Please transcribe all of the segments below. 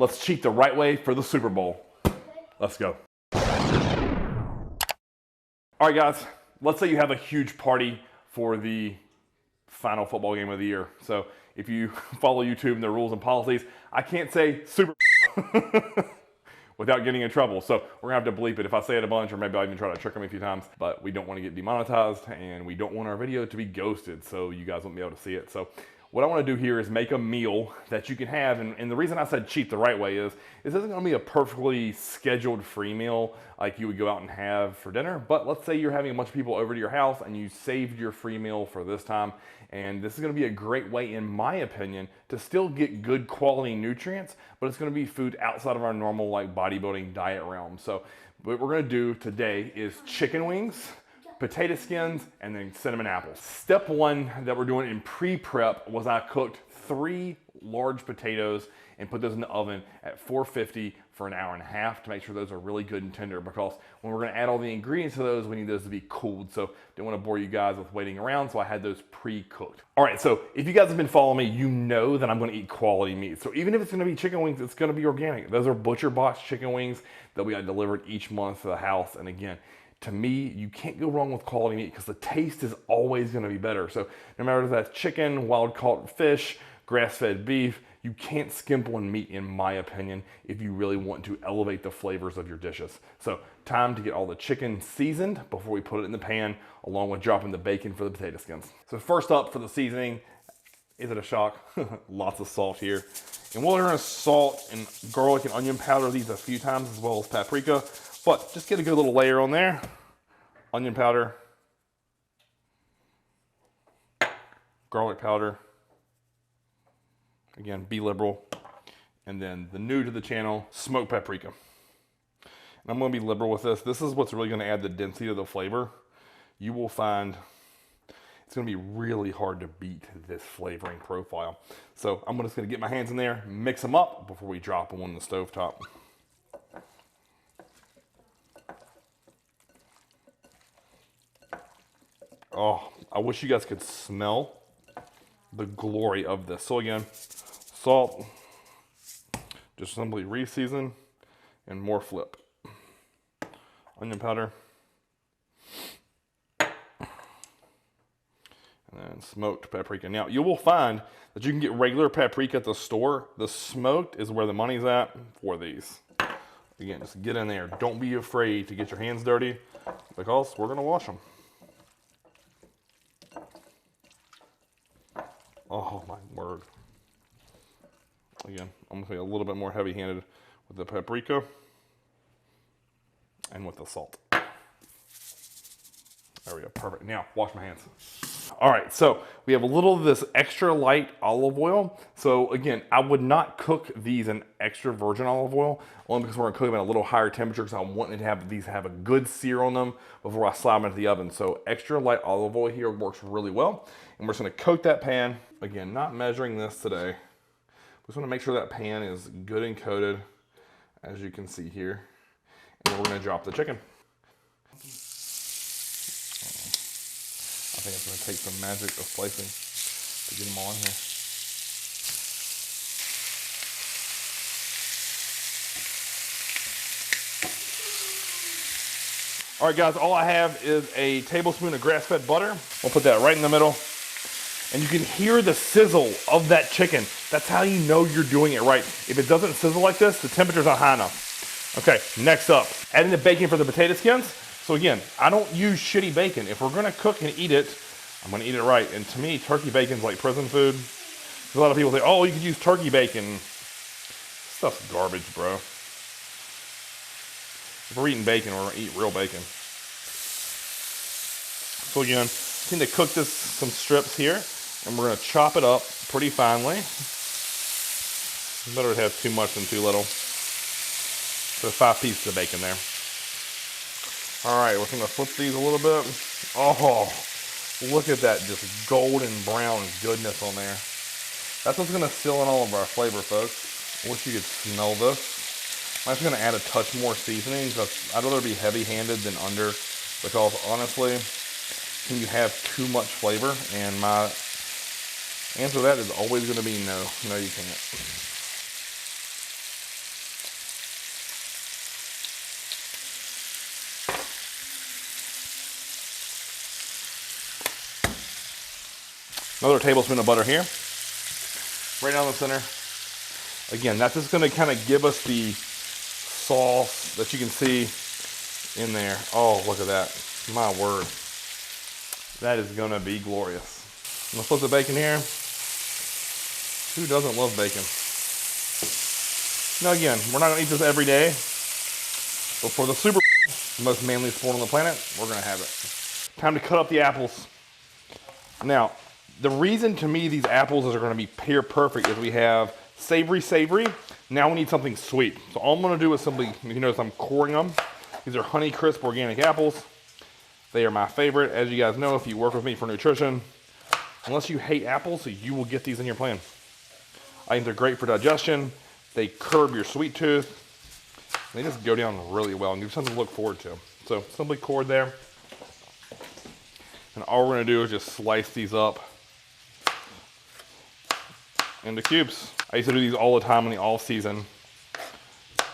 Let's cheat the right way for the Super Bowl. Let's go. All right, guys, let's say you have a huge party for the final football game of the year. So if you follow YouTube and the rules and policies, I can't say Super Bowl without getting in trouble. So we're gonna have to bleep it if I say it a bunch, or maybe I'll even try to trick them a few times. But we don't want to get demonetized, and we don't want our video to be ghosted, so you guys won't be able to see it. So what I want to do here is make a meal that you can have, and the reason I said cheat the right way is this isn't going to be a perfectly scheduled free meal like you would go out and have for dinner, but let's say you're having a bunch of people over to your house and you saved your free meal for this time, and this is going to be a great way, in my opinion, to still get good quality nutrients, but it's going to be food outside of our normal like bodybuilding diet realm. So what we're going to do today is chicken wings, potato skins, and then cinnamon apples. Step one that we're doing in pre-prep was I cooked 3 large potatoes and put those in the oven at 450 for an hour and a half to make sure those are really good and tender, because when we're gonna add all the ingredients to those, we need those to be cooled. So didn't wanna bore you guys with waiting around, so I had those pre-cooked. All right, so if you guys have been following me, you know that I'm gonna eat quality meat. So even if it's gonna be chicken wings, it's gonna be organic. Those are butcher box chicken wings that we got delivered each month to the house. And again, to me, you can't go wrong with quality meat because the taste is always going to be better. So no matter if that's chicken, wild caught fish, grass-fed beef, you can't skimp on meat, in my opinion, if you really want to elevate the flavors of your dishes. So time to get all the chicken seasoned before we put it in the pan, along with dropping the bacon for the potato skins. So first up for the seasoning, is it a shock? Lots of salt here. And we're going to salt and garlic and onion powder these a few times, as well as paprika. But just get a good little layer on there. Onion powder, garlic powder. Again, be liberal. And then the new to the channel, smoked paprika. And I'm gonna be liberal with this. This is what's really gonna add the density to the flavor. You will find it's gonna be really hard to beat this flavoring profile. So I'm just gonna get my hands in there, mix them up before we drop them on the stovetop. Oh, I wish you guys could smell the glory of this. So again, salt, just simply re-season, and more flip. Onion powder. And then smoked paprika. Now, you will find that you can get regular paprika at the store. The smoked is where the money's at for these. Again, just get in there. Don't be afraid to get your hands dirty, because we're gonna wash them. Oh my word. Again, I'm gonna be a little bit more heavy-handed with the paprika and with the salt. There we go, perfect. Now, wash my hands. All right, so we have a little of this extra light olive oil. So again, I would not cook these in extra virgin olive oil, only because we're gonna cook them at a little higher temperature, because I'm wanting to have these have a good sear on them before I slide them into the oven. So extra light olive oil here works really well. And we're just gonna coat that pan. Again, not measuring this today. Just wanna make sure that pan is good and coated, as you can see here. And then we're gonna drop the chicken. I think it's gonna take some magic of slicing to get them all in here. All right, guys, all I have is a tablespoon of grass-fed butter. We'll put that right in the middle. And you can hear the sizzle of that chicken. That's how you know you're doing it right. If it doesn't sizzle like this, the temperature's not high enough. Okay, next up, adding the bacon for the potato skins. So again, I don't use shitty bacon. If we're gonna cook and eat it, I'm gonna eat it right. And to me, turkey bacon's like prison food. A lot of people say, oh, you could use turkey bacon. Stuff's garbage, bro. If we're eating bacon, we're gonna eat real bacon. So again, I need to cook this some strips here, and we're gonna chop it up pretty finely. Better to have too much than too little. So 5 pieces of bacon there. All right, we're gonna flip these a little bit. Oh, look at that just golden brown goodness on there. That's what's gonna seal in all of our flavor, folks. I wish you could smell this. I'm just gonna add a touch more seasoning, because I'd rather be heavy-handed than under, because honestly, can you have too much flavor? And my answer to that is always gonna be no. No, you can't. Another tablespoon of butter here. Right down the center. Again, that's just gonna kind of give us the sauce that you can see in there. Oh, look at that. My word. That is gonna be glorious. I'm gonna flip the bacon here. Who doesn't love bacon? Now again, we're not gonna eat this every day, but for the Super Bowl, the most manly sport on the planet, we're gonna have it. Time to cut up the apples. Now, the reason to me these apples are gonna be pear perfect is we have savory. Now we need something sweet. So all I'm gonna do is simply, you notice I'm coring them. These are Honey Crisp organic apples. They are my favorite. As you guys know, if you work with me for nutrition, unless you hate apples, you will get these in your plan. I think they're great for digestion. They curb your sweet tooth. They just go down really well and give you something to look forward to. So simply cored there. And all we're gonna do is just slice these up into cubes. I used to do these all the time in the off season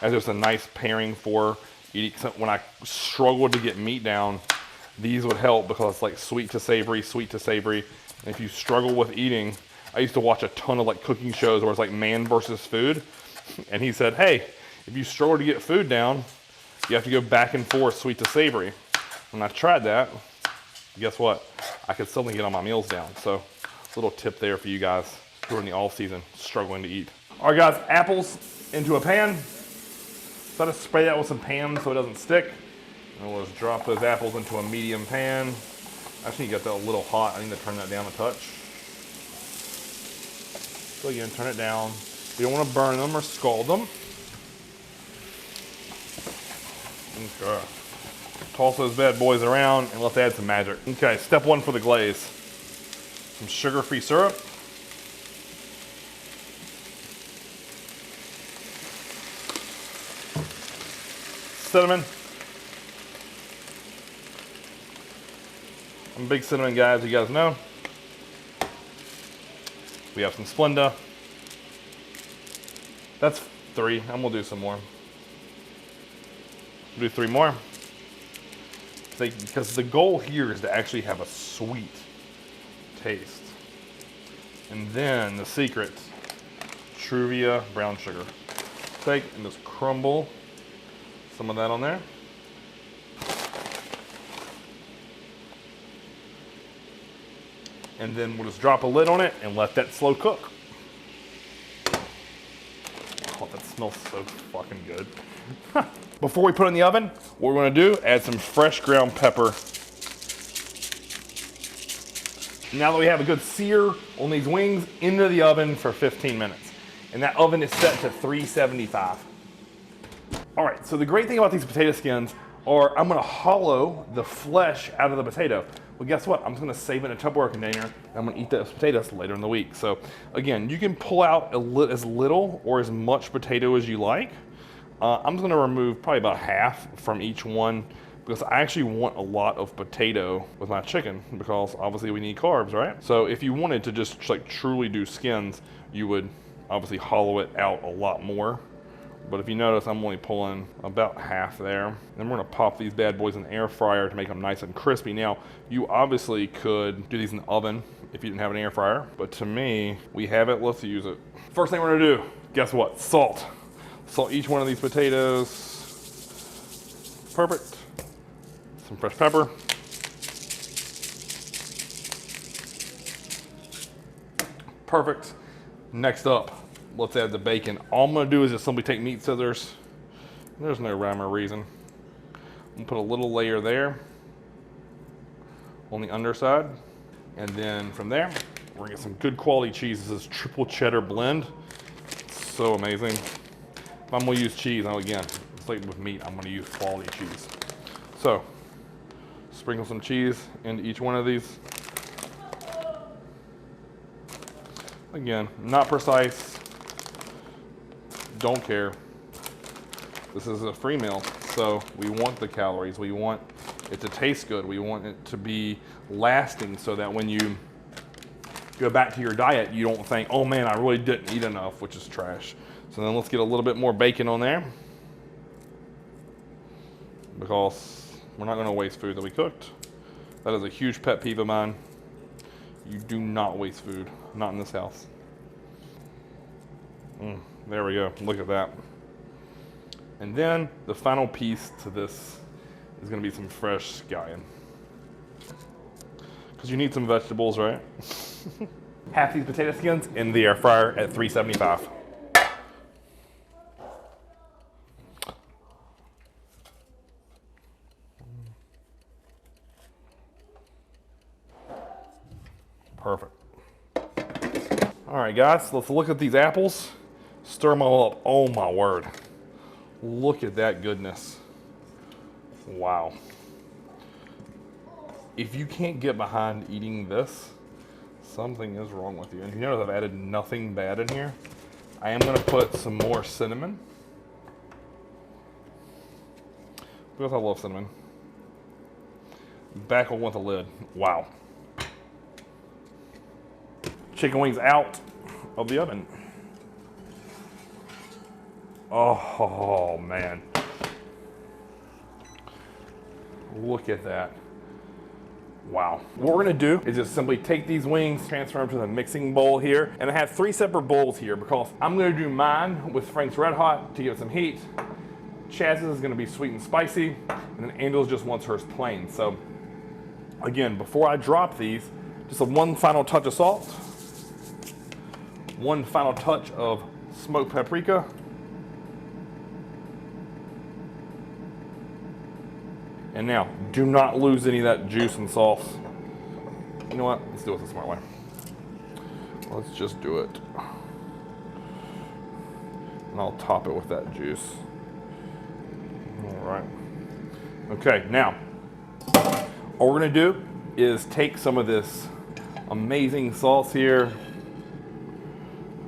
as just a nice pairing for eating. When I struggled to get meat down, these would help because it's like sweet to savory. And if you struggle with eating, I used to watch a ton of like cooking shows where it's like man versus food. And he said, hey, if you struggle to get food down, you have to go back and forth sweet to savory. When I tried that, guess what? I could suddenly get all my meals down. So little tip there for you guys who are in the off season struggling to eat. All right guys, apples into a pan. Try to spray that with some Pam so it doesn't stick. And we'll just drop those apples into a medium pan. I just need to get that a little hot. I need to turn that down a touch. So again, turn it down. We don't want to burn them or scald them. Okay. Toss those bad boys around and let's add some magic. Okay, step one for the glaze. Some sugar-free syrup. Cinnamon. I'm a big cinnamon guy, as you guys know. We have some Splenda. That's 3. I'm gonna do some more. We'll do 3 more. Because the goal here is to actually have a sweet taste. And then the secret, Truvia brown sugar. Take and just crumble some of that on there. And then we'll just drop a lid on it and let that slow cook. Oh, that smells so fucking good. Before we put it in the oven, what we're gonna do, add some fresh ground pepper. Now that we have a good sear on these wings, into the oven for 15 minutes. And that oven is set to 375. All right, so the great thing about these potato skins are I'm gonna hollow the flesh out of the potato. Well, guess what? I'm just gonna save it in a Tupperware container. And I'm gonna eat those potatoes later in the week. So again, you can pull out as little or as much potato as you like. I'm just gonna remove probably about half from each one because I actually want a lot of potato with my chicken because obviously we need carbs, right? So if you wanted to just like truly do skins, you would obviously hollow it out a lot more. But if you notice, I'm only pulling about half there. Then we're gonna pop these bad boys in the air fryer to make them nice and crispy. Now, you obviously could do these in the oven if you didn't have an air fryer, but to me, we have it, let's use it. First thing we're gonna do, guess what? Salt. Salt each one of these potatoes. Perfect. Some fresh pepper. Perfect. Next up, let's add the bacon. All I'm gonna do is just simply take meat scissors. There's no rhyme or reason. I'm gonna put a little layer there on the underside. And then from there, we're gonna get some good quality cheese. This is triple cheddar blend. It's so amazing. If I'm gonna use cheese, now again, it's like with meat, I'm gonna use quality cheese. So, sprinkle some cheese into each one of these. Again, not precise, don't care. This is a free meal, so we want the calories, we want it to taste good, we want it to be lasting so that when you go back to your diet, you don't think, oh man, I really didn't eat enough, which is trash. So then let's get a little bit more bacon on there because we're not gonna waste food that we cooked. That is a huge pet peeve of mine. You do not waste food. Not in this house. There we go. Look at that. And then the final piece to this is going to be some fresh scallion. Because you need some vegetables, right? Half these potato skins in the air fryer at 375. Perfect. All right, guys, let's look at these apples. Stir them all up. Oh my word. Look at that goodness. Wow. If you can't get behind eating this, something is wrong with you. And you notice I've added nothing bad in here. I am gonna put some more cinnamon. Because I love cinnamon. Back on with the lid. Wow. Chicken wings out of the oven. Oh man. Look at that. Wow. What we're gonna do is just simply take these wings, transfer them to the mixing bowl here. And I have 3 separate bowls here because I'm gonna do mine with Frank's Red Hot to give it some heat. Chaz's is gonna be sweet and spicy. And then Angel's just wants hers plain. So again, before I drop these, just one final touch of salt. One final touch of smoked paprika. And now, do not lose any of that juice and sauce. You know what? Let's do it the smart way. Let's just do it. And I'll top it with that juice. All right. Okay, now, all we're gonna do is take some of this amazing sauce here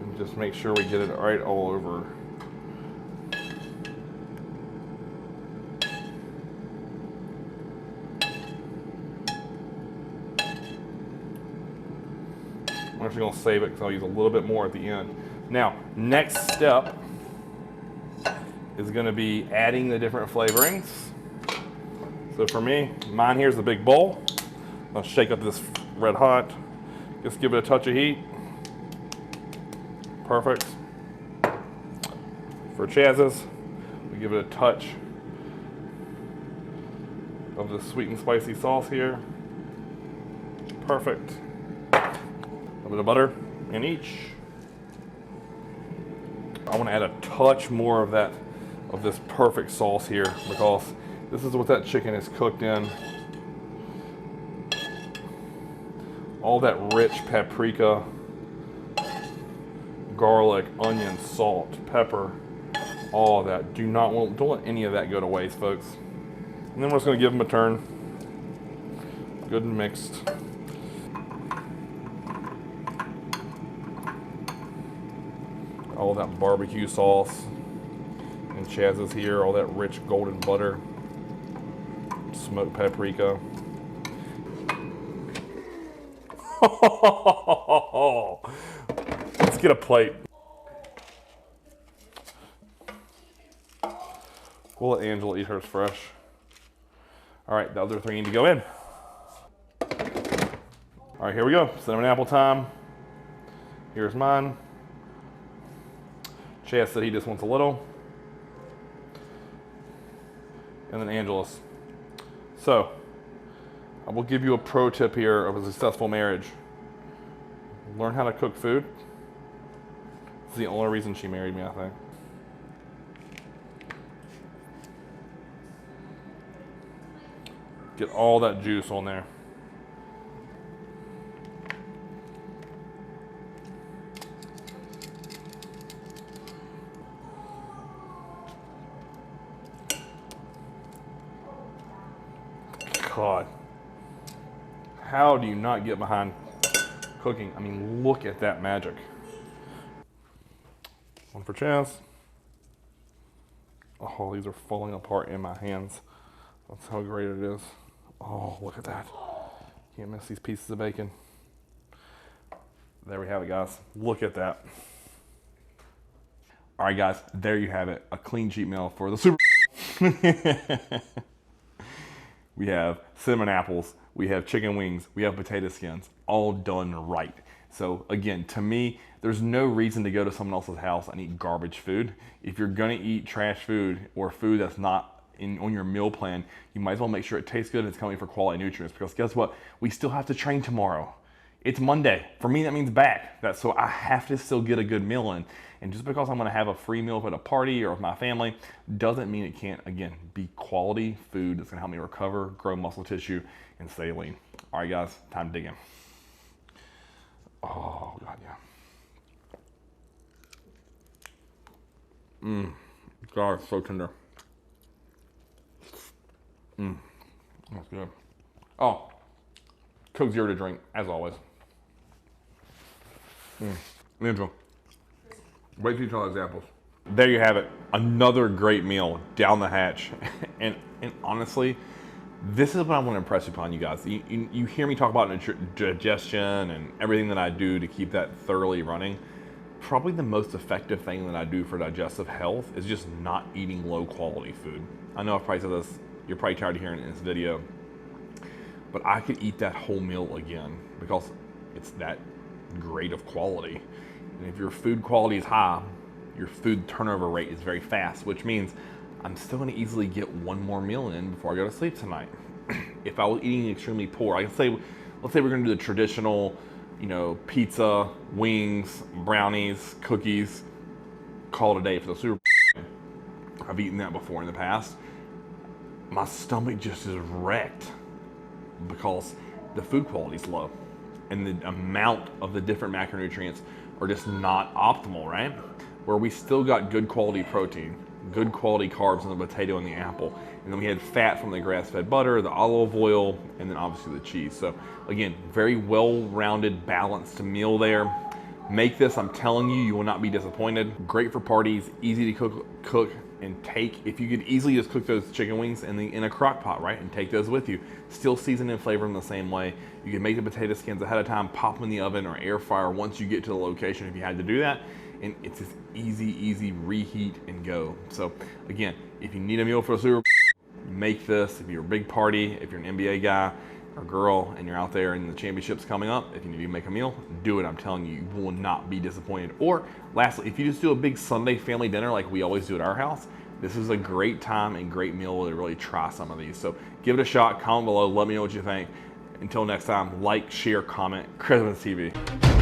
and just make sure we get it right all over. I'm actually gonna save it because I'll use a little bit more at the end. Now, next step is gonna be adding the different flavorings. So for me, mine here is the big bowl. I'll shake up this Red Hot. Just give it a touch of heat. Perfect. For Chaz's, we give it a touch of the sweet and spicy sauce here. Perfect. A little bit of butter in each. I want to add a touch more of that, of this perfect sauce here, because this is what that chicken is cooked in. All that rich paprika, garlic, onion, salt, pepper, all of that. Don't let any of that go to waste, folks. And then we're just gonna give them a turn. Good and mixed. All that barbecue sauce and Chaz's here, all that rich golden butter, smoked paprika. Let's get a plate. We'll let Angela eat hers fresh. All right, the other three need to go in. All right, here we go. Cinnamon apple time. Here's mine. Chaz said he just wants a little. And then Angela's. So, I will give you a pro tip here of a successful marriage. Learn how to cook food. It's the only reason she married me, I think. Get all that juice on there. God, how do you not get behind cooking? I mean, look at that magic. One for Chaz. Oh, these are falling apart in my hands. That's how great it is. Oh, look at that. Can't miss these pieces of bacon. There we have it, guys. Look at that. All right, guys, there you have it. A clean cheat meal for the Super We have cinnamon apples, we have chicken wings, we have potato skins, all done right. So again, to me, there's no reason to go to someone else's house and eat garbage food. If you're gonna eat trash food or food that's not on your meal plan, you might as well make sure it tastes good and it's coming for quality nutrients, because guess what? We still have to train tomorrow. It's Monday. For me, that means back. So I have to still get a good meal in. And just because I'm gonna have a free meal at a party or with my family doesn't mean it can't, again, be quality food that's gonna help me recover, grow muscle tissue, and stay lean. All right, guys, time to dig in. Oh, God, yeah. God, it's so tender. That's good. Oh, Coke Zero to drink, as always. Angel, wait till you tell examples. There you have it. Another great meal down the hatch. and honestly, this is what I want to impress upon you guys. You hear me talk about digestion and everything that I do to keep that thoroughly running. Probably the most effective thing that I do for digestive health is just not eating low quality food. I know I've probably said this, you're probably tired of hearing it in this video, but I could eat that whole meal again because it's that great of quality. And if your food quality is high, your food turnover rate is very fast, which means I'm still gonna easily get one more meal in before I go to sleep tonight. If I was eating extremely poor, let's say we're gonna do the traditional, pizza, wings, brownies, cookies, call it a day for the Super Bowl. I've eaten that before in the past. My stomach just is wrecked because the food quality is low and the amount of the different macronutrients are just not optimal, right? Where we still got good quality protein, good quality carbs in the potato and the apple, and then we had fat from the grass-fed butter, the olive oil, and then obviously the cheese. So again, very well-rounded, balanced meal there. Make this, I'm telling you, you will not be disappointed. Great for parties, easy to cook and take. If you could easily just cook those chicken wings in a crock pot, right, and take those with you. Still season and flavor them the same way. You can make the potato skins ahead of time, pop them in the oven or air fryer once you get to the location if you had to do that. And it's just easy reheat and go. So again, if you need a meal for a Super Bowl, make this. If you're a big party, if you're an NBA guy or girl and you're out there and the championship's coming up, if you need to make a meal, do it. I'm telling you, you will not be disappointed. Or lastly, if you just do a big Sunday family dinner like we always do at our house, this is a great time and great meal to really try some of these. So give it a shot, comment below, let me know what you think. Until next time, like, share, comment, Christmas TV.